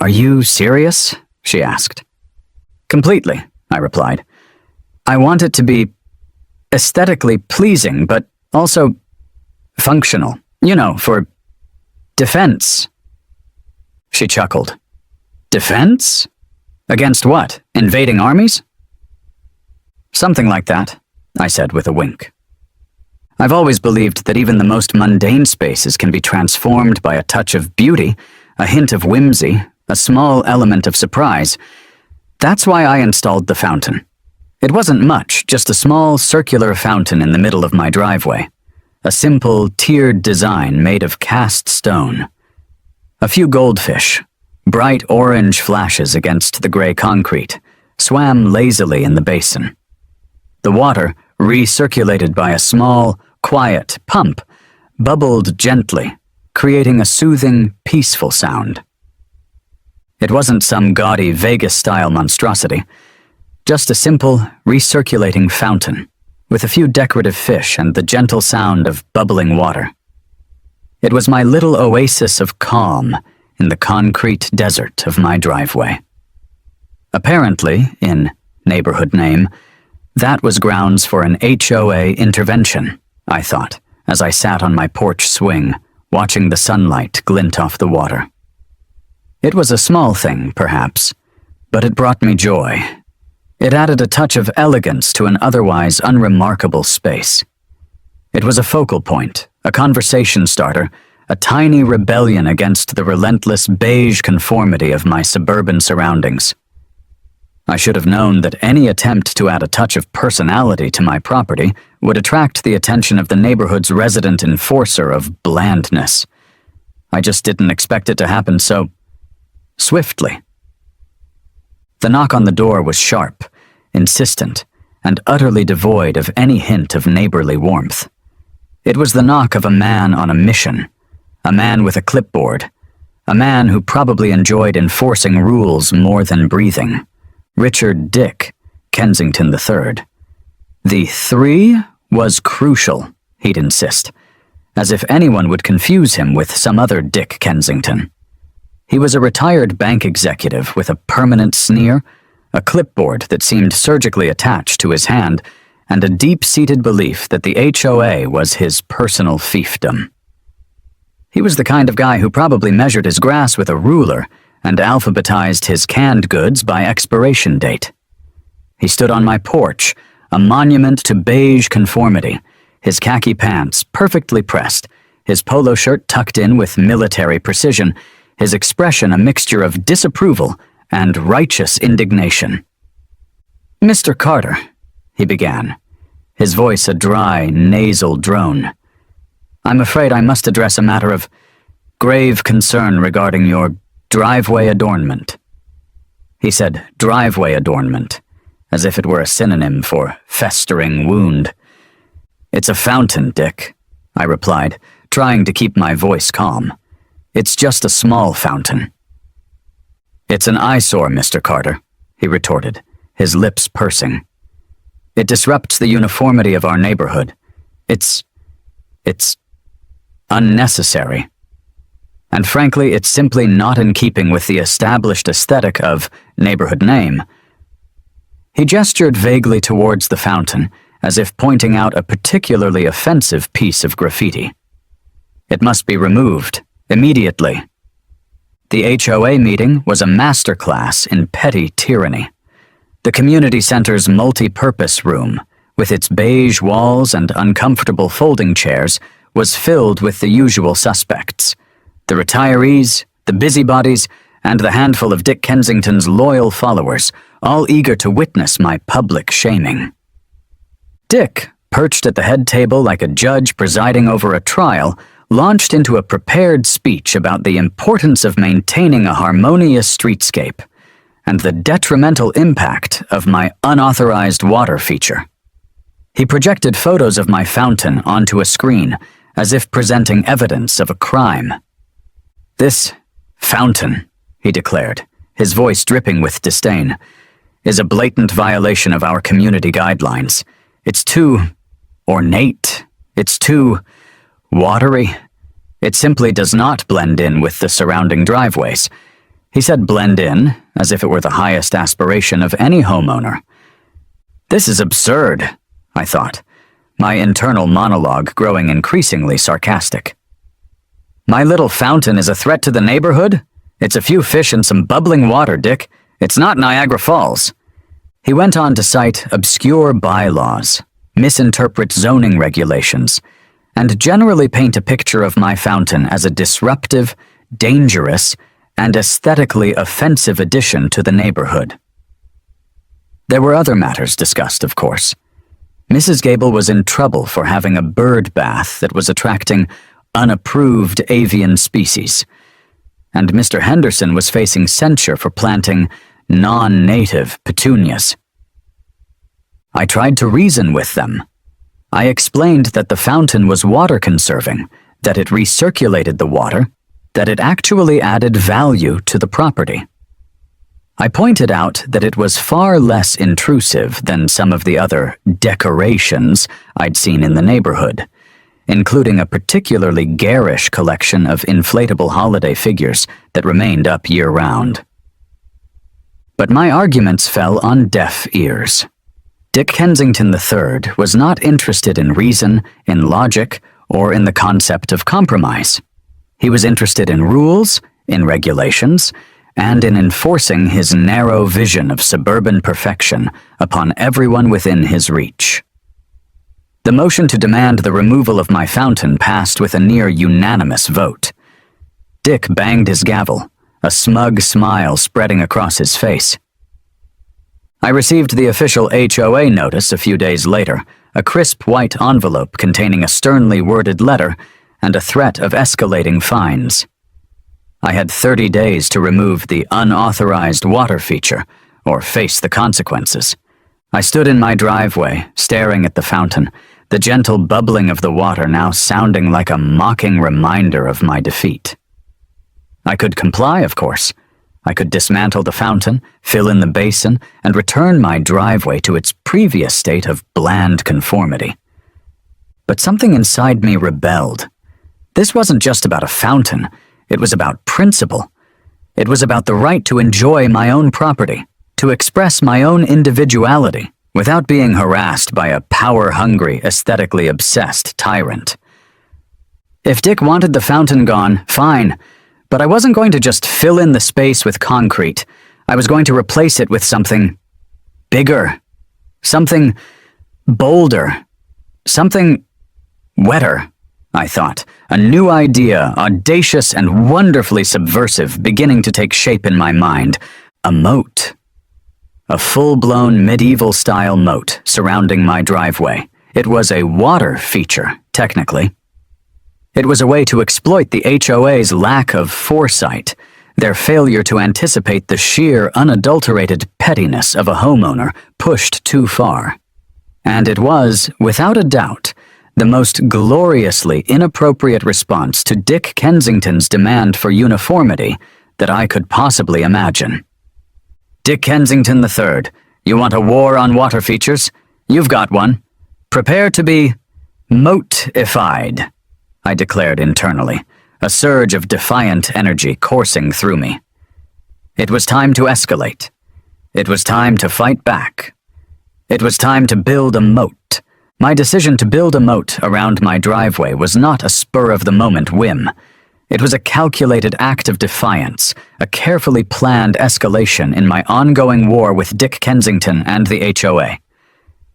"Are you serious?" she asked. "Completely," I replied. "I want it to be aesthetically pleasing, but also functional, for defense." She chuckled. "Defense? Against what? Invading armies?" "Something like that," I said with a wink. I've always believed that even the most mundane spaces can be transformed by a touch of beauty, a hint of whimsy, a small element of surprise. That's why I installed the fountain. It wasn't much, just a small circular fountain in the middle of my driveway. A simple, tiered design made of cast stone. A few goldfish, bright orange flashes against the gray concrete, swam lazily in the basin. The water, recirculated by a small, quiet pump, bubbled gently, creating a soothing, peaceful sound. It wasn't some gaudy Vegas-style monstrosity, just a simple, recirculating fountain, with a few decorative fish and the gentle sound of bubbling water. It was my little oasis of calm in the concrete desert of my driveway. Apparently, in neighborhood name, that was grounds for an HOA intervention, I thought, as I sat on my porch swing, watching the sunlight glint off the water. It was a small thing, perhaps, but it brought me joy. It added a touch of elegance to an otherwise unremarkable space. It was a focal point, a conversation starter, a tiny rebellion against the relentless beige conformity of my suburban surroundings. I should have known that any attempt to add a touch of personality to my property would attract the attention of the neighborhood's resident enforcer of blandness. I just didn't expect it to happen so swiftly. The knock on the door was sharp, insistent, and utterly devoid of any hint of neighborly warmth. It was the knock of a man on a mission, a man with a clipboard, a man who probably enjoyed enforcing rules more than breathing. Richard Dick, Kensington III. The 3 was crucial, he'd insist, as if anyone would confuse him with some other Dick Kensington. He was a retired bank executive with a permanent sneer, a clipboard that seemed surgically attached to his hand, and a deep-seated belief that the HOA was his personal fiefdom. He was the kind of guy who probably measured his grass with a ruler and alphabetized his canned goods by expiration date. He stood on my porch, a monument to beige conformity, his khaki pants perfectly pressed, his polo shirt tucked in with military precision, his expression a mixture of disapproval and righteous indignation. "Mr. Carter," he began, his voice a dry, nasal drone. "I'm afraid I must address a matter of grave concern regarding your driveway adornment." He said driveway adornment, as if it were a synonym for festering wound. "It's a fountain, Dick," I replied, trying to keep my voice calm. "It's just a small fountain." "It's an eyesore, Mr. Carter," he retorted, his lips pursing. "It disrupts the uniformity of our neighborhood. It's unnecessary. And frankly, it's simply not in keeping with the established aesthetic of neighborhood name." He gestured vaguely towards the fountain, as if pointing out a particularly offensive piece of graffiti. "It must be removed, immediately." The HOA meeting was a masterclass in petty tyranny. The community center's multi-purpose room, with its beige walls and uncomfortable folding chairs, was filled with the usual suspects. The retirees, the busybodies, and the handful of Dick Kensington's loyal followers, all eager to witness my public shaming. Dick, perched at the head table like a judge presiding over a trial, launched into a prepared speech about the importance of maintaining a harmonious streetscape and the detrimental impact of my unauthorized water feature. He projected photos of my fountain onto a screen, as if presenting evidence of a crime. "This fountain," he declared, his voice dripping with disdain, "is a blatant violation of our community guidelines. It's too ornate. It's too watery. It simply does not blend in with the surrounding driveways. He said blend in, as if it were the highest aspiration of any homeowner. This is absurd, I thought, my internal monologue growing increasingly sarcastic. My little fountain is a threat to the neighborhood? It's a few fish and some bubbling water, Dick. It's not Niagara Falls. He went on to cite obscure bylaws, misinterpret zoning regulations, and generally paint a picture of my fountain as a disruptive, dangerous, and aesthetically offensive addition to the neighborhood. There were other matters discussed, of course. Mrs. Gable was in trouble for having a bird bath that was attracting unapproved avian species, and Mr. Henderson was facing censure for planting non-native petunias. I tried to reason with them. I explained that the fountain was water-conserving, that it recirculated the water, that it actually added value to the property. I pointed out that it was far less intrusive than some of the other decorations I'd seen in the neighborhood, including a particularly garish collection of inflatable holiday figures that remained up year-round. But my arguments fell on deaf ears. Dick Kensington III was not interested in reason, in logic, or in the concept of compromise. He was interested in rules, in regulations, and in enforcing his narrow vision of suburban perfection upon everyone within his reach. The motion to demand the removal of my fountain passed with a near unanimous vote. Dick banged his gavel, a smug smile spreading across his face. I received the official HOA notice a few days later, a crisp white envelope containing a sternly worded letter and a threat of escalating fines. I had 30 days to remove the unauthorized water feature, or face the consequences. I stood in my driveway, staring at the fountain, the gentle bubbling of the water now sounding like a mocking reminder of my defeat. I could comply, of course. I could dismantle the fountain, fill in the basin, and return my driveway to its previous state of bland conformity. But something inside me rebelled. This wasn't just about a fountain. It was about principle. It was about the right to enjoy my own property, to express my own individuality, without being harassed by a power-hungry, aesthetically obsessed tyrant. If Dick wanted the fountain gone, fine, but I wasn't going to just fill in the space with concrete. I was going to replace it with something bigger, something bolder, something wetter, I thought, a new idea, audacious and wonderfully subversive, beginning to take shape in my mind. A moat. A full-blown medieval-style moat surrounding my driveway. It was a water feature, technically. It was a way to exploit the HOA's lack of foresight, their failure to anticipate the sheer, unadulterated pettiness of a homeowner pushed too far. And it was, without a doubt, the most gloriously inappropriate response to Dick Kensington's demand for uniformity that I could possibly imagine. Dick Kensington III, you want a war on water features? You've got one. Prepare to be moatified, I declared internally, a surge of defiant energy coursing through me. It was time to escalate. It was time to fight back. It was time to build a moat. My decision to build a moat around my driveway was not a spur-of-the-moment whim. It was a calculated act of defiance, a carefully planned escalation in my ongoing war with Dick Kensington and the HOA.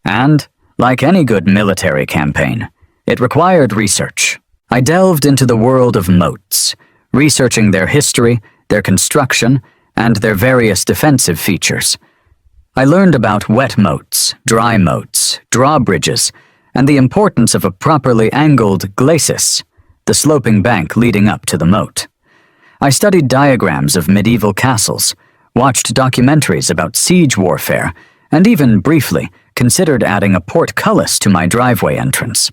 And, like any good military campaign, it required research. I delved into the world of moats, researching their history, their construction, and their various defensive features. I learned about wet moats, dry moats, drawbridges, and the importance of a properly angled glacis, the sloping bank leading up to the moat. I studied diagrams of medieval castles, watched documentaries about siege warfare, and even, briefly, considered adding a portcullis to my driveway entrance.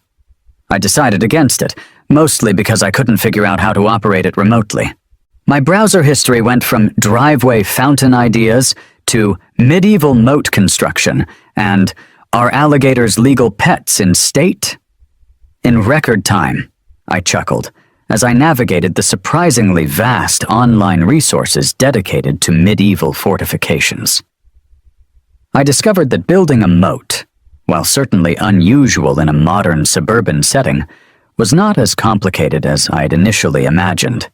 I decided against it, mostly because I couldn't figure out how to operate it remotely. My browser history went from driveway fountain ideas to medieval moat construction and are alligators legal pets in state? In record time, I chuckled, as I navigated the surprisingly vast online resources dedicated to medieval fortifications. I discovered that building a moat, while certainly unusual in a modern suburban setting, was not as complicated as I'd initially imagined.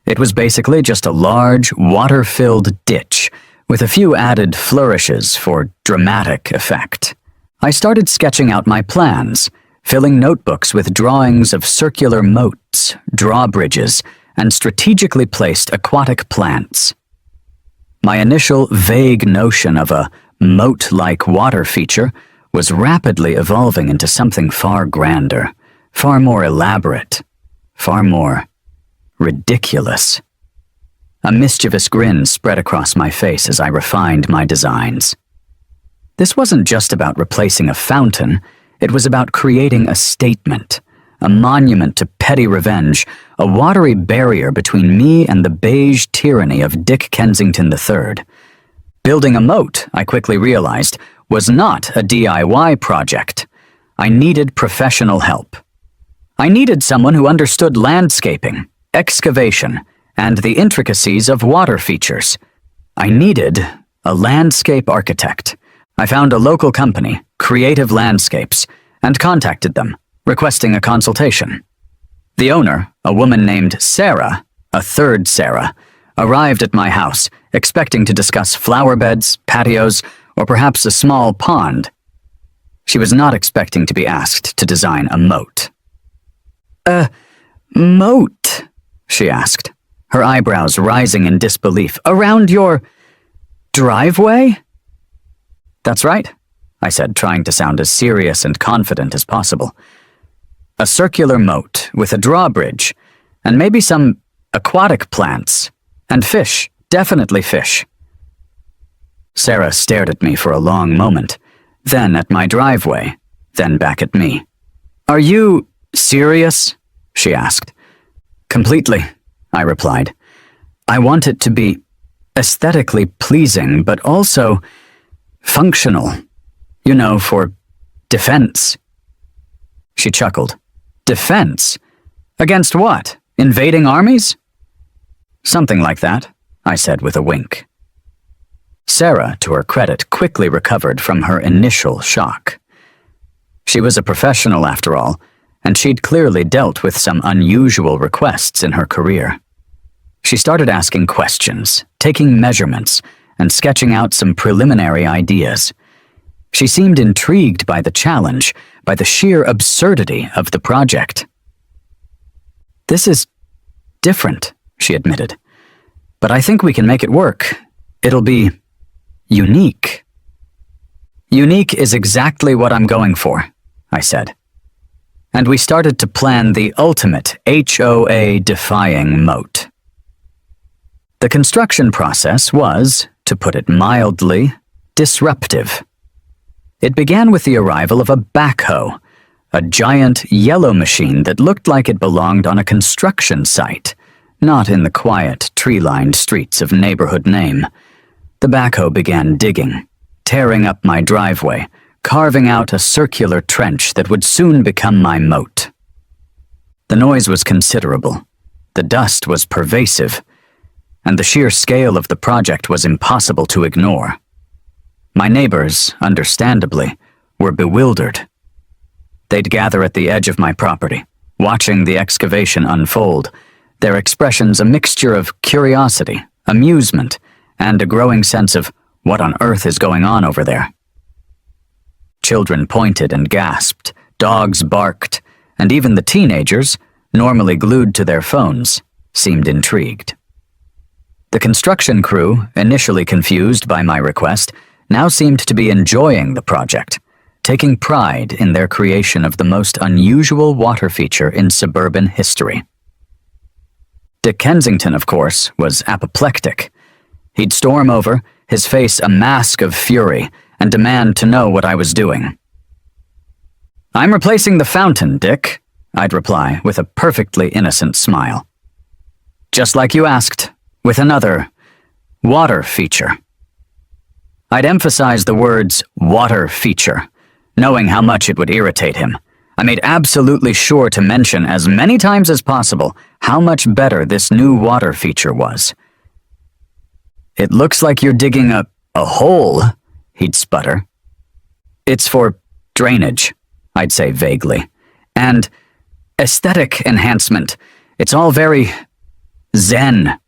It was basically just a large, water-filled ditch with a few added flourishes for dramatic effect. I started sketching out my plans, filling notebooks with drawings of circular moats, drawbridges, and strategically placed aquatic plants. My initial vague notion of a moat-like water feature was rapidly evolving into something far grander, far more elaborate, far more ridiculous. A mischievous grin spread across my face as I refined my designs. This wasn't just about replacing a fountain, it was about creating a statement, a monument to petty revenge, a watery barrier between me and the beige tyranny of Dick Kensington III. Building a moat, I quickly realized, was not a DIY project. I needed professional help. I needed someone who understood landscaping, excavation, and the intricacies of water features. I needed a landscape architect. I found a local company, Creative Landscapes, and contacted them, requesting a consultation. The owner, a woman named Sarah, a third Sarah, arrived at my house, expecting to discuss flower beds, patios, or perhaps a small pond. She was not expecting to be asked to design a moat. "A moat?" she asked, her eyebrows rising in disbelief. "Around your driveway?" "That's right," I said, trying to sound as serious and confident as possible. "A circular moat with a drawbridge, and maybe some aquatic plants, and fish, definitely fish." Sarah stared at me for a long moment, then at my driveway, then back at me. "Are you serious?" she asked. "Completely," I replied. "I want it to be aesthetically pleasing, but also functional. You know, for defense." She chuckled. "Defense? Against what? Invading armies?" "Something like that," I said with a wink. Sarah, to her credit, quickly recovered from her initial shock. She was a professional after all, and she'd clearly dealt with some unusual requests in her career. She started asking questions, taking measurements, and sketching out some preliminary ideas. She seemed intrigued by the challenge, by the sheer absurdity of the project. "This is different," she admitted, "but I think we can make it work. It'll be unique." "Unique is exactly what I'm going for," I said. And we started to plan the ultimate HOA-defying moat. The construction process was, to put it mildly, disruptive. It began with the arrival of a backhoe, a giant yellow machine that looked like it belonged on a construction site, not in the quiet, tree-lined streets of neighborhood Name. The backhoe began digging, tearing up my driveway, carving out a circular trench that would soon become my moat. The noise was considerable, the dust was pervasive, and the sheer scale of the project was impossible to ignore. My neighbors, understandably, were bewildered. They'd gather at the edge of my property, watching the excavation unfold, their expressions a mixture of curiosity, amusement, and a growing sense of what on earth is going on over there. Children pointed and gasped, dogs barked, and even the teenagers, normally glued to their phones, seemed intrigued. The construction crew, initially confused by my request, now seemed to be enjoying the project, taking pride in their creation of the most unusual water feature in suburban history. Dick Kensington, of course, was apoplectic. He'd storm over, his face a mask of fury, and demand to know what I was doing. "I'm replacing the fountain, Dick," I'd reply with a perfectly innocent smile. "Just like you asked, with another water feature." I'd emphasize the words water feature, knowing how much it would irritate him. I made absolutely sure to mention as many times as possible how much better this new water feature was. "It looks like you're digging a hole," he'd sputter. "It's for drainage," I'd say vaguely. "And aesthetic enhancement. It's all very zen."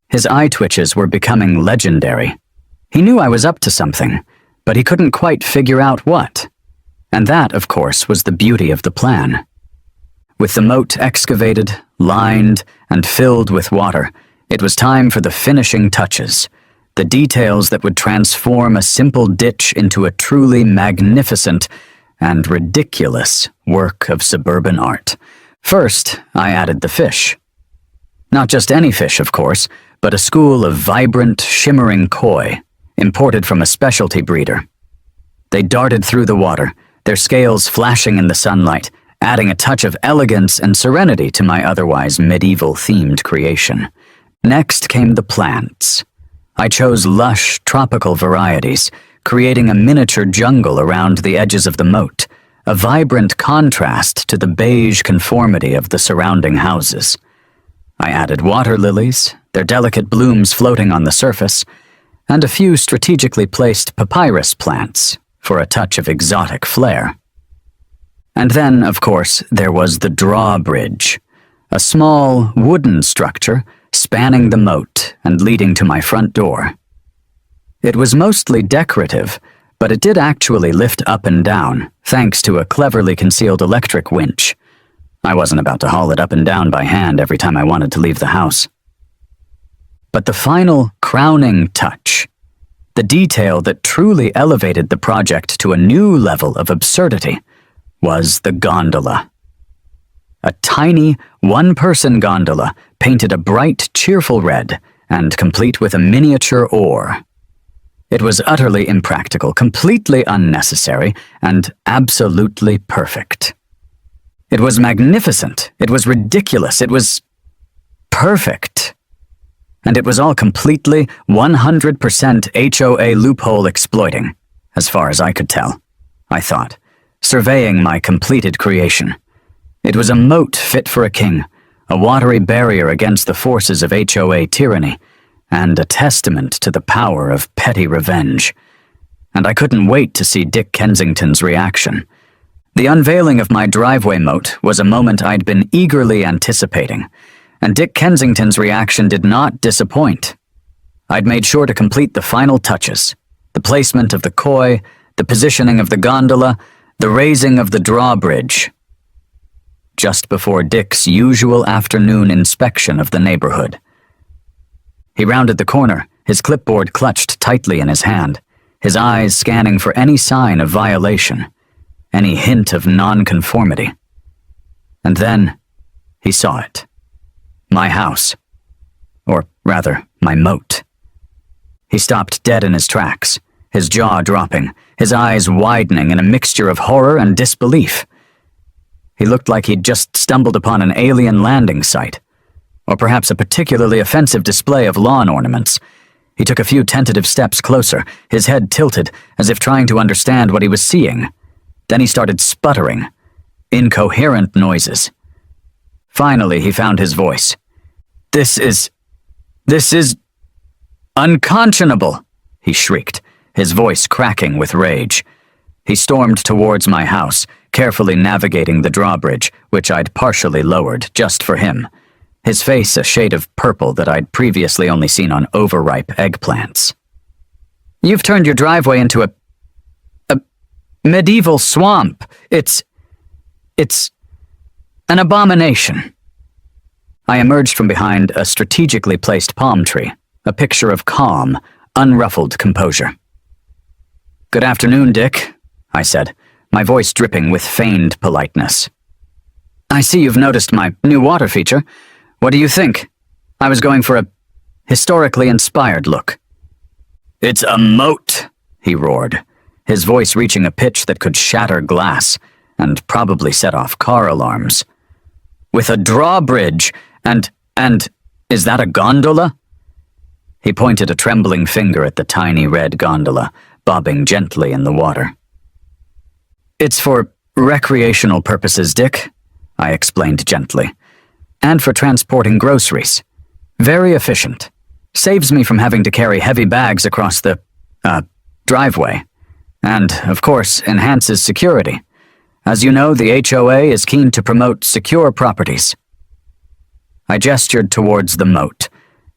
His eye twitches were becoming legendary. He knew I was up to something, but he couldn't quite figure out what. And that, of course, was the beauty of the plan. With the moat excavated, lined, and filled with water, it was time for the finishing touches, the details that would transform a simple ditch into a truly magnificent and ridiculous work of suburban art. First, I added the fish. Not just any fish, of course, but a school of vibrant, shimmering koi, imported from a specialty breeder. They darted through the water, their scales flashing in the sunlight, adding a touch of elegance and serenity to my otherwise medieval-themed creation. Next came the plants. I chose lush, tropical varieties, creating a miniature jungle around the edges of the moat, a vibrant contrast to the beige conformity of the surrounding houses. I added water lilies, their delicate blooms floating on the surface, and a few strategically placed papyrus plants for a touch of exotic flair. And then, of course, there was the drawbridge, a small wooden structure spanning the moat and leading to my front door. It was mostly decorative, but it did actually lift up and down, thanks to a cleverly concealed electric winch. I wasn't about to haul it up and down by hand every time I wanted to leave the house. But the final crowning touch, the detail that truly elevated the project to a new level of absurdity, was the gondola. A tiny, one-person gondola painted a bright, cheerful red and complete with a miniature oar. It was utterly impractical, completely unnecessary, and absolutely perfect. It was magnificent, it was ridiculous, it was perfect. And it was all completely 100% HOA loophole exploiting, as far as I could tell, I thought, surveying my completed creation. It was a moat fit for a king, a watery barrier against the forces of HOA tyranny, and a testament to the power of petty revenge. And I couldn't wait to see Dick Kensington's reaction. The unveiling of my driveway moat was a moment I'd been eagerly anticipating, and Dick Kensington's reaction did not disappoint. I'd made sure to complete the final touches, the placement of the koi, the positioning of the gondola, the raising of the drawbridge, just before Dick's usual afternoon inspection of the neighborhood. He rounded the corner, his clipboard clutched tightly in his hand, his eyes scanning for any sign of violation, any hint of nonconformity. And then he saw it. My house. Or rather, my moat. He stopped dead in his tracks, his jaw dropping, his eyes widening in a mixture of horror and disbelief. He looked like he'd just stumbled upon an alien landing site, or perhaps a particularly offensive display of lawn ornaments. He took a few tentative steps closer, his head tilted, as if trying to understand what he was seeing. Then he started sputtering, incoherent noises. Finally, he found his voice. This is unconscionable, he shrieked, his voice cracking with rage. He stormed towards my house, carefully navigating the drawbridge, which I'd partially lowered just for him, his face a shade of purple that I'd previously only seen on overripe eggplants. "You've turned your driveway into a medieval swamp. It's an abomination." I emerged from behind a strategically placed palm tree, a picture of calm, unruffled composure. "Good afternoon, Dick," I said, my voice dripping with feigned politeness. "I see you've noticed my new water feature. What do you think? I was going for a historically inspired look." "It's a moat," he roared, his voice reaching a pitch that could shatter glass and probably set off car alarms. "With a drawbridge and is that a gondola?" He pointed a trembling finger at the tiny red gondola, bobbing gently in the water. "It's for recreational purposes, Dick," I explained gently. and for transporting groceries. Very efficient. Saves me from having to carry heavy bags across the, driveway. And, of course, enhances security. As you know, the HOA is keen to promote secure properties. I gestured towards the moat,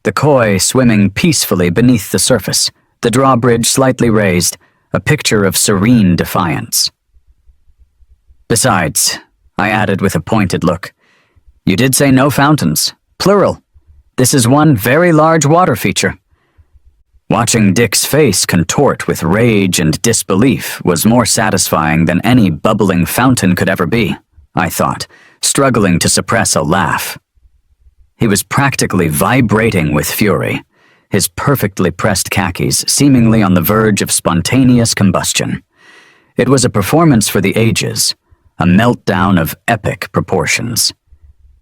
the koi swimming peacefully beneath the surface, the drawbridge slightly raised, a picture of serene defiance. Besides, I added with a pointed look, you did say no fountains, plural. This is one very large water feature. Watching Dick's face contort with rage and disbelief was more satisfying than any bubbling fountain could ever be, I thought, struggling to suppress a laugh. He was practically vibrating with fury, his perfectly pressed khakis seemingly on the verge of spontaneous combustion. It was a performance for the ages, a meltdown of epic proportions.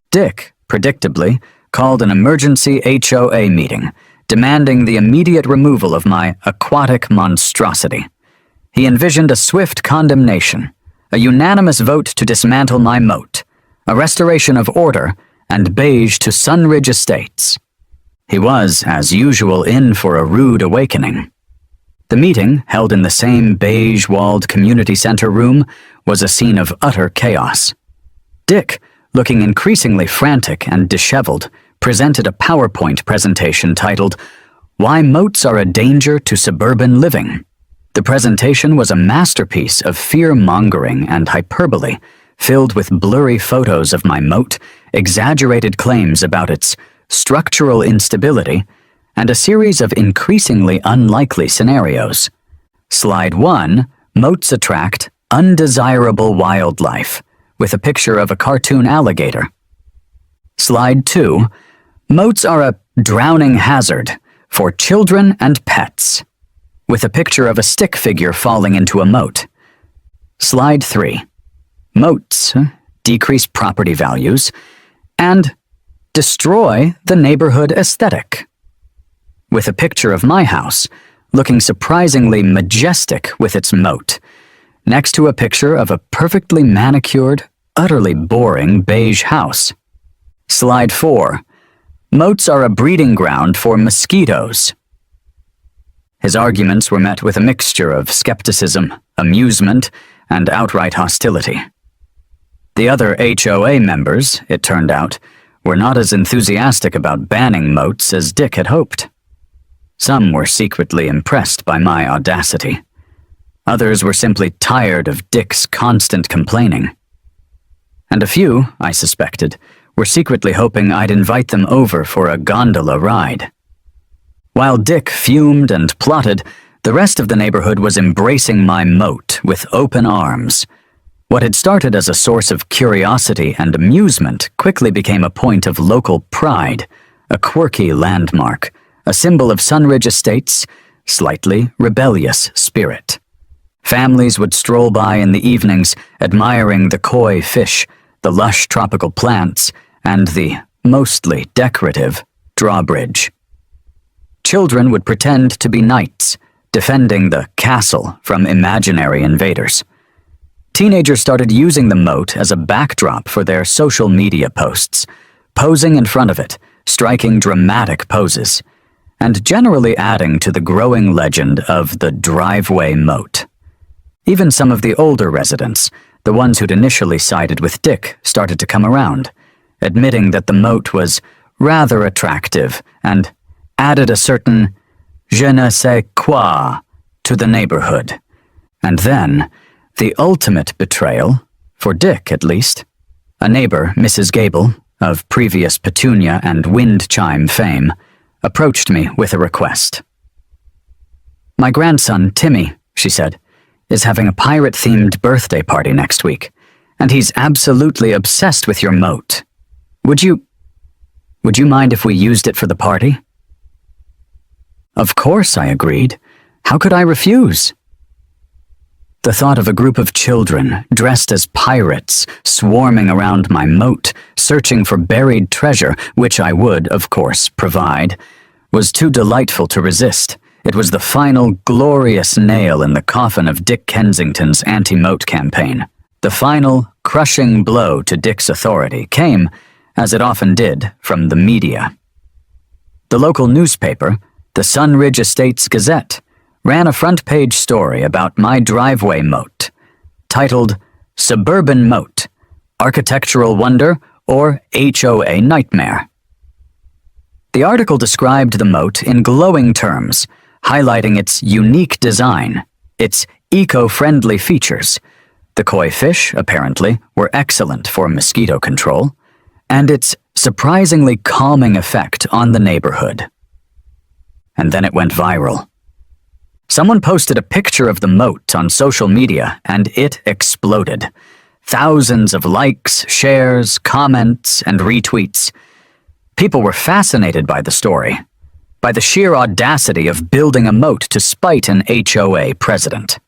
Dick, predictably, called an emergency HOA meeting, demanding the immediate removal of my aquatic monstrosity. He envisioned a swift condemnation, a unanimous vote to dismantle my moat, a restoration of order, and beige to Sunridge Estates. He was, as usual, in for a rude awakening. The meeting, held in the same beige-walled community center room, was a scene of utter chaos. Dick, looking increasingly frantic and disheveled, presented a PowerPoint presentation titled, "Why Moats Are a Danger to Suburban Living." The presentation was a masterpiece of fear-mongering and hyperbole, filled with blurry photos of my moat, exaggerated claims about its structural instability, and a series of increasingly unlikely scenarios. Slide 1, moats attract undesirable wildlife, with a picture of a cartoon alligator. Slide 2, moats are a drowning hazard for children and pets, with a picture of a stick figure falling into a moat. Slide 3, moats decrease property values and destroy the neighborhood aesthetic, with a picture of my house looking surprisingly majestic with its moat, next to a picture of a perfectly manicured, utterly boring beige house. Slide 4, moats are a breeding ground for mosquitoes. His arguments were met with a mixture of skepticism, amusement, and outright hostility. The other HOA members, it turned out, were not as enthusiastic about banning moats as Dick had hoped. Some were secretly impressed by my audacity. Others were simply tired of Dick's constant complaining. And a few, I suspected, were secretly hoping I'd invite them over for a gondola ride. While Dick fumed and plotted, the rest of the neighborhood was embracing my moat with open arms. What had started as a source of curiosity and amusement quickly became a point of local pride, a quirky landmark, a symbol of Sunridge Estates' slightly rebellious spirit. Families would stroll by in the evenings, admiring the koi fish, the lush tropical plants, and the mostly decorative drawbridge. Children would pretend to be knights, defending the castle from imaginary invaders. Teenagers started using the moat as a backdrop for their social media posts, posing in front of it, striking dramatic poses, and generally adding to the growing legend of the driveway moat. Even some of the older residents, the ones who'd initially sided with Dick, started to come around, admitting that the moat was rather attractive and added a certain je ne sais quoi to the neighborhood. And then, the ultimate betrayal, for Dick at least. A neighbor, Mrs. Gable, of previous Petunia and wind chime fame, approached me with a request. "My grandson, Timmy," she said, "is having a pirate-themed birthday party next week, and he's absolutely obsessed with your moat. Would you mind if we used it for the party?" Of course, I agreed. How could I refuse? The thought of a group of children, dressed as pirates, swarming around my moat, searching for buried treasure, which I would, of course, provide, was too delightful to resist. It was the final glorious nail in the coffin of Dick Kensington's anti-moat campaign. The final crushing blow to Dick's authority came as it often did from the media. The local newspaper, the Sunridge Estates Gazette, ran a front-page story about my driveway moat, titled Suburban Moat, Architectural Wonder or HOA Nightmare. The article described the moat in glowing terms, highlighting its unique design, its eco-friendly features. The koi fish, apparently, were excellent for mosquito control, and its surprisingly calming effect on the neighborhood. And then it went viral. Someone posted a picture of the moat on social media, and it exploded. Thousands of likes, shares, comments, and retweets. People were fascinated by the story, by the sheer audacity of building a moat to spite an HOA president.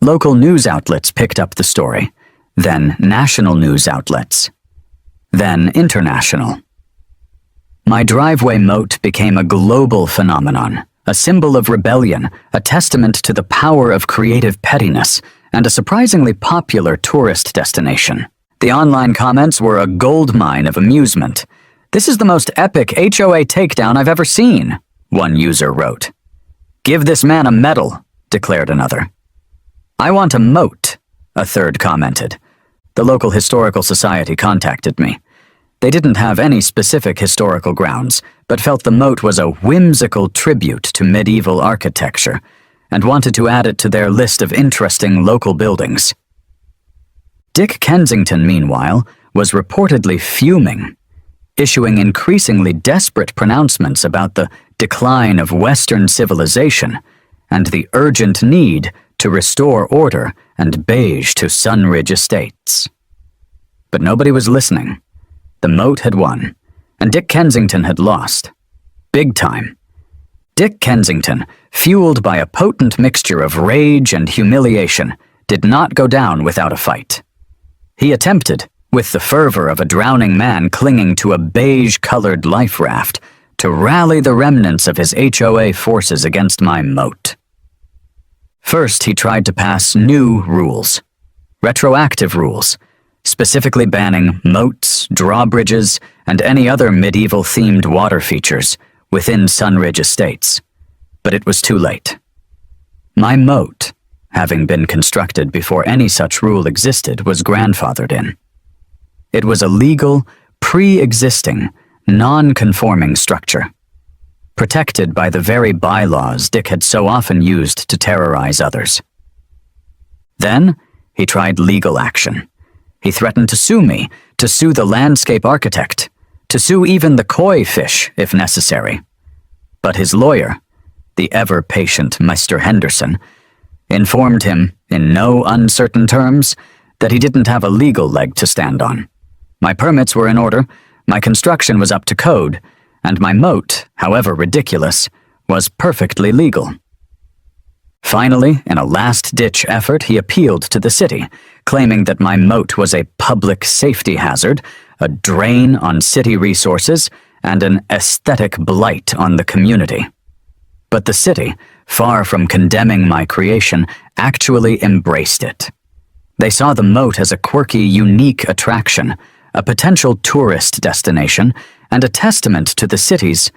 Local news outlets picked up the story, then national news outlets, then international. My driveway moat became a global phenomenon, a symbol of rebellion, a testament to the power of creative pettiness, and a surprisingly popular tourist destination. The online comments were a goldmine of amusement. "This is the most epic HOA takedown I've ever seen," one user wrote. "Give this man a medal," declared another. "I want a moat," a third commented. The local historical society contacted me. They didn't have any specific historical grounds, but felt the moat was a whimsical tribute to medieval architecture, and wanted to add it to their list of interesting local buildings. Dick Kensington, meanwhile, was reportedly fuming, issuing increasingly desperate pronouncements about the decline of Western civilization and the urgent need to restore order and beige to Sunridge Estates. But nobody was listening. The moat had won, and Dick Kensington had lost. Big time. Dick Kensington, fueled by a potent mixture of rage and humiliation, did not go down without a fight. He attempted, with the fervor of a drowning man clinging to a beige-colored life raft, to rally the remnants of his HOA forces against my moat. First, he tried to pass new rules, retroactive rules, specifically banning moats, drawbridges, and any other medieval-themed water features within Sunridge Estates. But it was too late. My moat, having been constructed before any such rule existed, was grandfathered in. It was a legal, pre-existing, non-conforming structure, protected by the very bylaws Dick had so often used to terrorize others. Then, he tried legal action. He threatened to sue me, to sue the landscape architect, to sue even the koi fish, if necessary. But his lawyer, the ever-patient Mr. Henderson, informed him, in no uncertain terms, that he didn't have a legal leg to stand on. My permits were in order, my construction was up to code, and my moat, however ridiculous, was perfectly legal. Finally, in a last-ditch effort, he appealed to the city, claiming that my moat was a public safety hazard, a drain on city resources, and an aesthetic blight on the community. But the city, far from condemning my creation, actually embraced it. They saw the moat as a quirky, unique attraction, a potential tourist destination, and a testament to the city's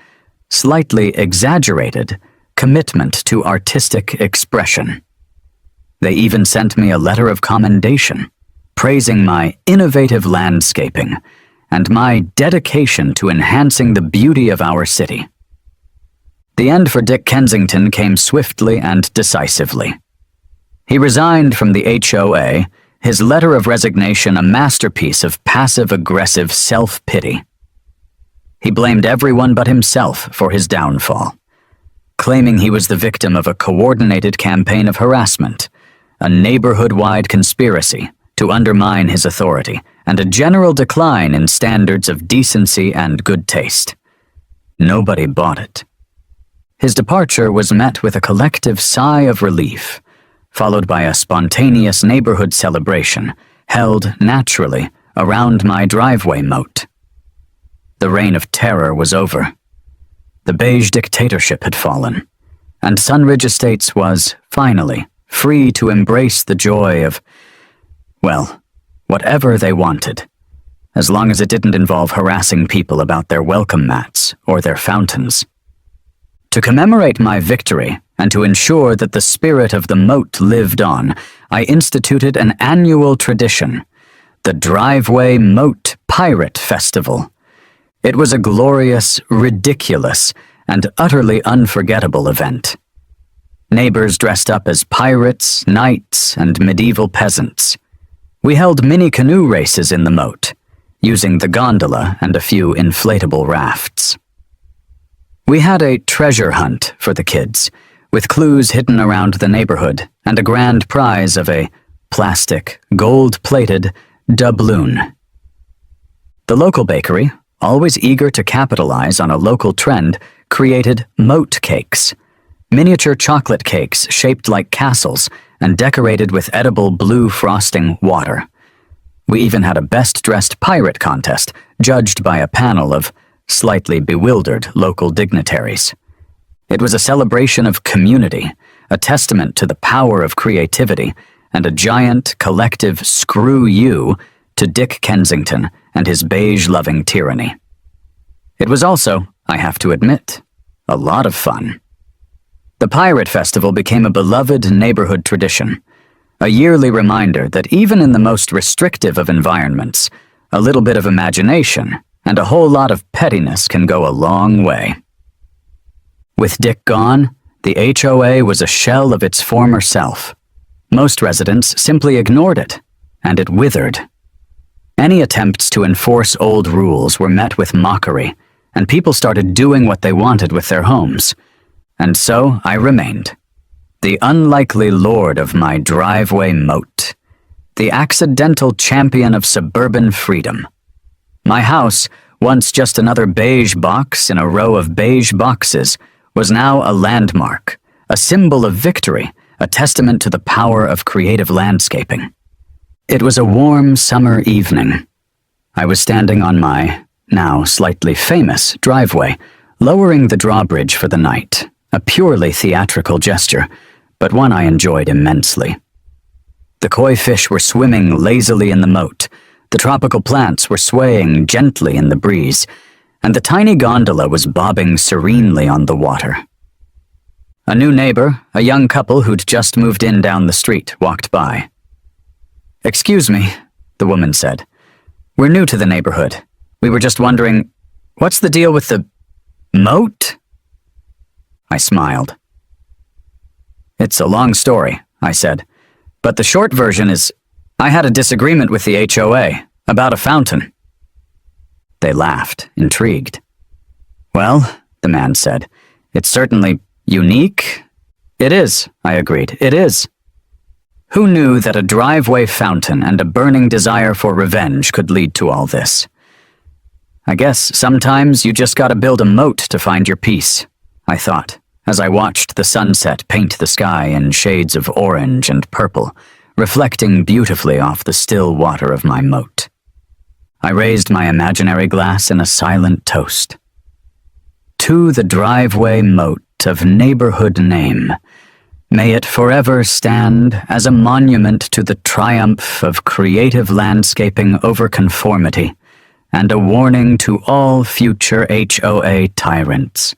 slightly exaggerated commitment to artistic expression. They even sent me a letter of commendation, praising my innovative landscaping and my dedication to enhancing the beauty of our city. The end for Dick Kensington came swiftly and decisively. He resigned from the HOA, his letter of resignation a masterpiece of passive-aggressive self-pity. He blamed everyone but himself for his downfall, claiming he was the victim of a coordinated campaign of harassment, a neighborhood-wide conspiracy to undermine his authority, and a general decline in standards of decency and good taste. Nobody bought it. His departure was met with a collective sigh of relief, followed by a spontaneous neighborhood celebration held naturally around my driveway moat. The reign of terror was over. The beige dictatorship had fallen, and Sunridge Estates was, finally, free to embrace the joy of, well, whatever they wanted, as long as it didn't involve harassing people about their welcome mats or their fountains. To commemorate my victory, and to ensure that the spirit of the Moat lived on, I instituted an annual tradition, the Driveway Moat Pirate Festival. It was a glorious, ridiculous, and utterly unforgettable event. Neighbors dressed up as pirates, knights, and medieval peasants. We held mini-canoe races in the moat, using the gondola and a few inflatable rafts. We had a treasure hunt for the kids, with clues hidden around the neighborhood and a grand prize of a plastic, gold-plated doubloon. The local bakery, always eager to capitalize on a local trend, created Moat cakes, miniature chocolate cakes shaped like castles and decorated with edible blue frosting water. We even had a best-dressed pirate contest, judged by a panel of slightly bewildered local dignitaries. It was a celebration of community, a testament to the power of creativity, and a giant collective screw you to Dick Kensington and his beige-loving tyranny. It was also, I have to admit, a lot of fun. The Pirate Festival became a beloved neighborhood tradition, a yearly reminder that even in the most restrictive of environments, a little bit of imagination and a whole lot of pettiness can go a long way. With Dick gone, the HOA was a shell of its former self. Most residents simply ignored it, and it withered. Any attempts to enforce old rules were met with mockery, and people started doing what they wanted with their homes. And so I remained, the unlikely lord of my driveway moat, the accidental champion of suburban freedom. My house, once just another beige box in a row of beige boxes, was now a landmark, a symbol of victory, a testament to the power of creative landscaping. It was a warm summer evening. I was standing on my, now slightly famous, driveway, lowering the drawbridge for the night, a purely theatrical gesture, but one I enjoyed immensely. The koi fish were swimming lazily in the moat, the tropical plants were swaying gently in the breeze, and the tiny gondola was bobbing serenely on the water. A new neighbor, a young couple who'd just moved in down the street, walked by. "Excuse me," the woman said. "We're new to the neighborhood. We were just wondering, what's the deal with the moat?" I smiled. "It's a long story," I said, "but the short version is, I had a disagreement with the HOA about a fountain." They laughed, intrigued. "Well," the man said, "it's certainly unique." "It is," I agreed, "it is." Who knew that a driveway fountain and a burning desire for revenge could lead to all this? I guess sometimes you just gotta build a moat to find your peace, I thought, as I watched the sunset paint the sky in shades of orange and purple, reflecting beautifully off the still water of my moat. I raised my imaginary glass in a silent toast. To the driveway moat of neighborhood name, may it forever stand as a monument to the triumph of creative landscaping over conformity, and a warning to all future HOA tyrants.